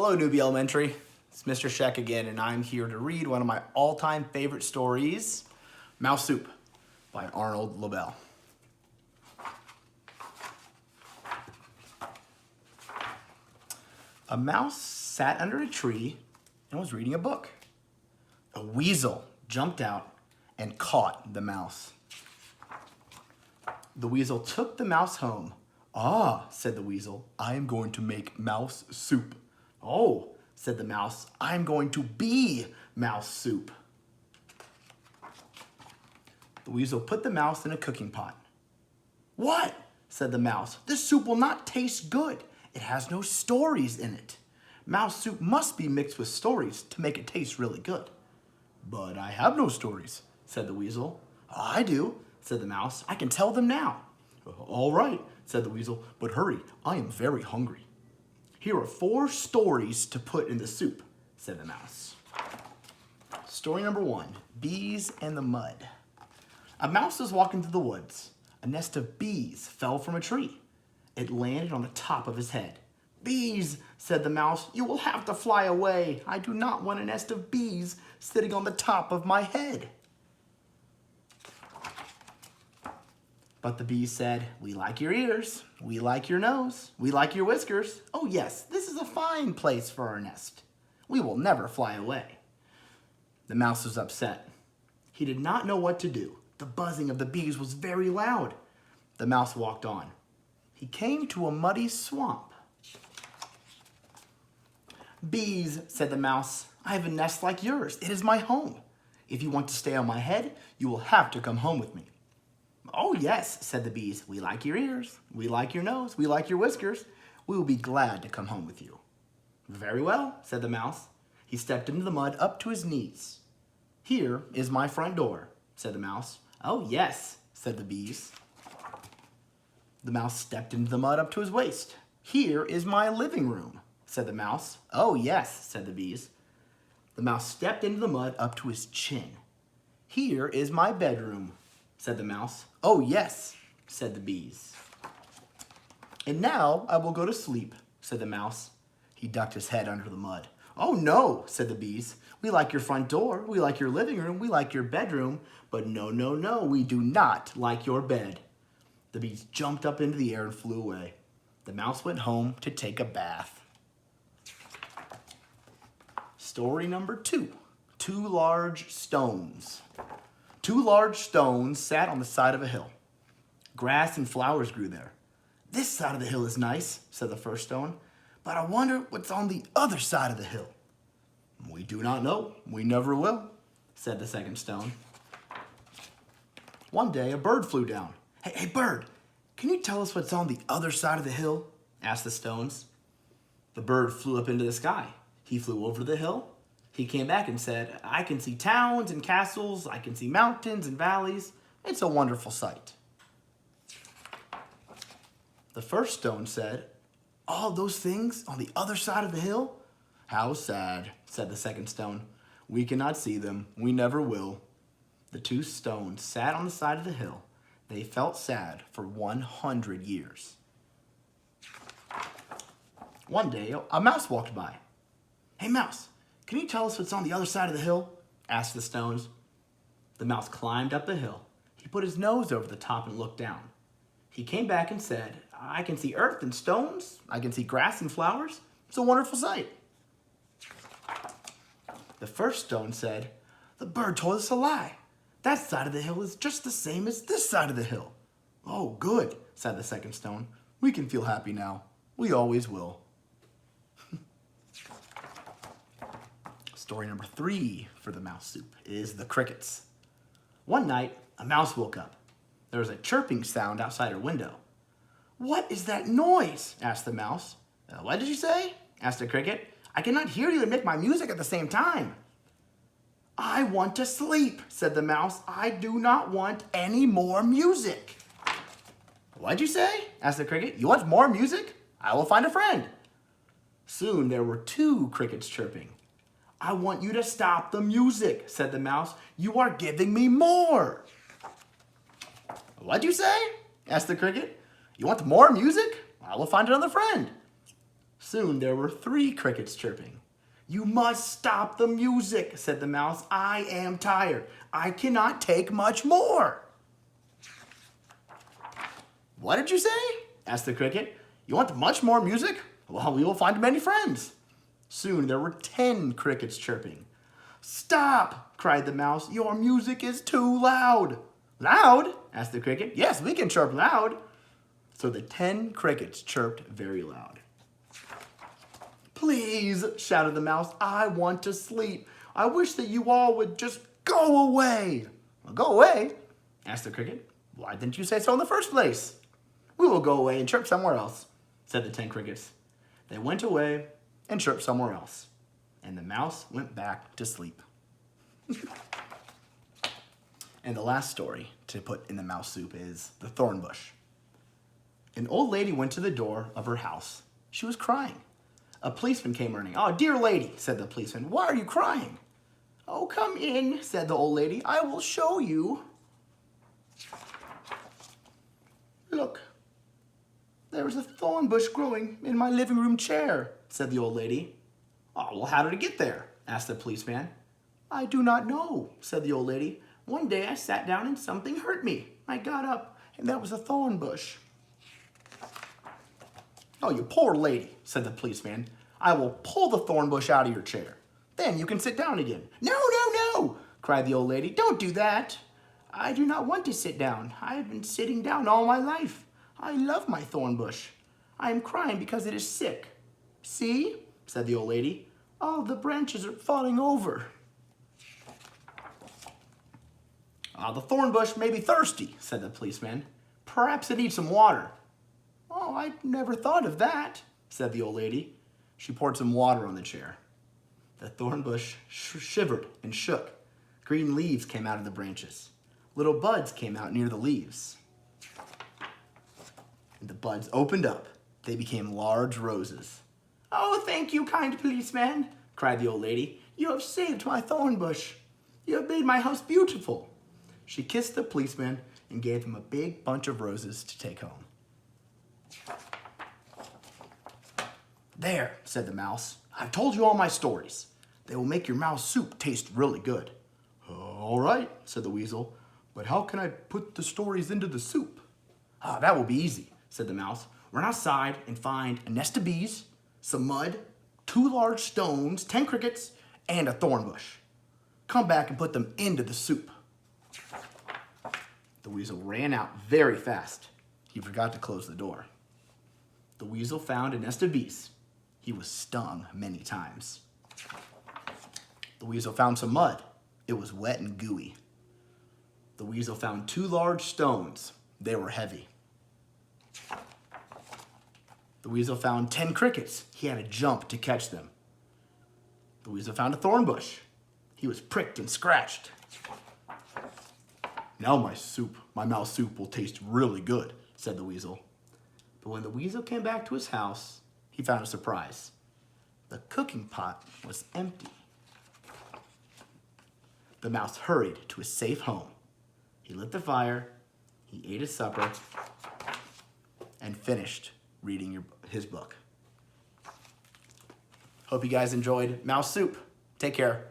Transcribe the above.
Hello, Newbie Elementary. It's Mr. Scheck again, and I'm here to read one of my all-time favorite stories, Mouse Soup by Arnold Lobel. A mouse sat under a tree and was reading a book. A weasel jumped out and caught the mouse. The weasel took the mouse home. "Ah," said the weasel, "I am going to make mouse soup." "Oh," said the mouse, "I am going to be mouse soup." The weasel put the mouse in a cooking pot. "What?" said the mouse. "This soup will not taste good. It has no stories in it. Mouse soup must be mixed with stories to make it taste really good." "But I have no stories," said the weasel. "I do," said the mouse. "I can tell them now." "All right," said the weasel, "but hurry, I am very hungry." "Here are 4 stories to put in the soup," said the mouse. Story number 1, Bees and the Mud. A mouse was walking through the woods. A nest of bees fell from a tree. It landed on the top of his head. "Bees," said the mouse, "you will have to fly away. I do not want a nest of bees sitting on the top of my head." But the bees said, "We like your ears, we like your nose, we like your whiskers. Oh yes, this is a fine place for our nest. We will never fly away." The mouse was upset. He did not know what to do. The buzzing of the bees was very loud. The mouse walked on. He came to a muddy swamp. "Bees," said the mouse, "I have a nest like yours. It is my home. If you want to stay on my head, you will have to come home with me." "Oh yes," said the bees, "we like your ears, we like your nose, we like your whiskers. We will be glad to come home with you." "Very well," said the mouse. He stepped into the mud up to his knees. "Here is my front door," said the mouse. "Oh yes," said the bees. The mouse stepped into the mud up to his waist. "Here is my living room," said the mouse. "Oh yes," said the bees. The mouse stepped into the mud up to his chin. "Here is my bedroom," said the mouse. "Oh yes," said the bees. "And now I will go to sleep," said the mouse. He ducked his head under the mud. "Oh no," said the bees. "We like your front door, we like your living room, we like your bedroom, but no, no, no, we do not like your bed." The bees jumped up into the air and flew away. The mouse went home to take a bath. Story number 2, 2 large stones. 2 large stones sat on the side of a hill. Grass and flowers grew there. "This side of the hill is nice," said the first stone, "but I wonder what's on the other side of the hill." "We do not know. We never will," said the second stone. One day, a bird flew down. Hey, bird, can you tell us what's on the other side of the hill?" asked the stones. The bird flew up into the sky. He flew over the hill. He came back and said, "I can see towns and castles. I can see mountains and valleys. It's a wonderful sight." The first stone said, "All those things on the other side of the hill? How sad," said the second stone. "We cannot see them. We never will." The 2 stones sat on the side of the hill. They felt sad for 100 years. One day, a mouse walked by. "Hey, mouse, can you tell us what's on the other side of the hill?" asked the stones. The mouse climbed up the hill. He put his nose over the top and looked down. He came back and said, "I can see earth and stones. I can see grass and flowers. It's a wonderful sight." The first stone said, "The bird told us a lie. That side of the hill is just the same as this side of the hill." "Oh, good," said the second stone. "We can feel happy now. We always will." Story number 3 for the mouse soup is the crickets. One night, a mouse woke up. There was a chirping sound outside her window. "What is that noise?" asked the mouse. "What did you say?" asked the cricket. "I cannot hear you and make my music at the same time." "I want to sleep," said the mouse. "I do not want any more music." "What'd you say?" asked the cricket. "You want more music? I will find a friend." Soon there were 2 crickets chirping. "I want you to stop the music," said the mouse. "You are giving me more." "What'd you say?" asked the cricket. "You want more music? I will find another friend." Soon there were 3 crickets chirping. "You must stop the music," said the mouse. "I am tired. I cannot take much more." "What did you say?" asked the cricket. "You want much more music? Well, we will find many friends." Soon there were 10 crickets chirping. "Stop!" cried the mouse. "Your music is too loud." "Loud?" asked the cricket. "Yes, we can chirp loud." So the 10 crickets chirped very loud. "Please," shouted the mouse, "I want to sleep. I wish that you all would just go away." "Well, go away?" asked the cricket. "Why didn't you say so in the first place?" "We will go away and chirp somewhere else," said the 10 crickets. They went away and chirped somewhere else, and the mouse went back to sleep. And the last story to put in the mouse soup is the thorn bush. An old lady went to the door of her house. She was crying. A policeman came running. "Oh, dear lady," said the policeman, "why are you crying?" "Oh, come in," said the old lady. "I will show you." "Look, there is a thorn bush growing in my living room chair," said the old lady. "Oh, well, how did it get there?" asked the policeman. "I do not know," said the old lady. "One day I sat down and something hurt me. I got up and that was a thorn bush." "Oh, you poor lady," said the policeman. "I will pull the thorn bush out of your chair. Then you can sit down again." "No, no, no," cried the old lady. "Don't do that. I do not want to sit down. I have been sitting down all my life. I love my thorn bush. I am crying because it is sick. See," said the old lady, "all the branches are falling over." "The thorn bush may be thirsty," said the policeman. "Perhaps it needs some water." "Oh, I never thought of that," said the old lady. She poured some water on the chair. The thorn bush shivered and shook. Green leaves came out of the branches. Little buds came out near the leaves. And the buds opened up. They became large roses. "Oh, thank you, kind policeman," cried the old lady. "You have saved my thorn bush. You have made my house beautiful." She kissed the policeman and gave him a big bunch of roses to take home. "There," said the mouse. "I've told you all my stories. They will make your mouse soup taste really good." "All right," said the weasel. "But how can I put the stories into the soup?" "That will be easy," said the mouse. "Run outside and find a nest of bees, some mud, 2 large stones, 10 crickets, and a thorn bush. Come back and put them into the soup." The weasel ran out very fast. He forgot to close the door. The weasel found a nest of bees. He was stung many times. The weasel found some mud. It was wet and gooey. The weasel found 2 large stones. They were heavy. The weasel found 10 crickets. He had to jump to catch them. The weasel found a thorn bush. He was pricked and scratched. "Now my mouse soup will taste really good," said the weasel. But when the weasel came back to his house, he found a surprise. The cooking pot was empty. The mouse hurried to his safe home. He lit the fire, he ate his supper, and finished reading his book. Hope you guys enjoyed Mouse Soup. Take care.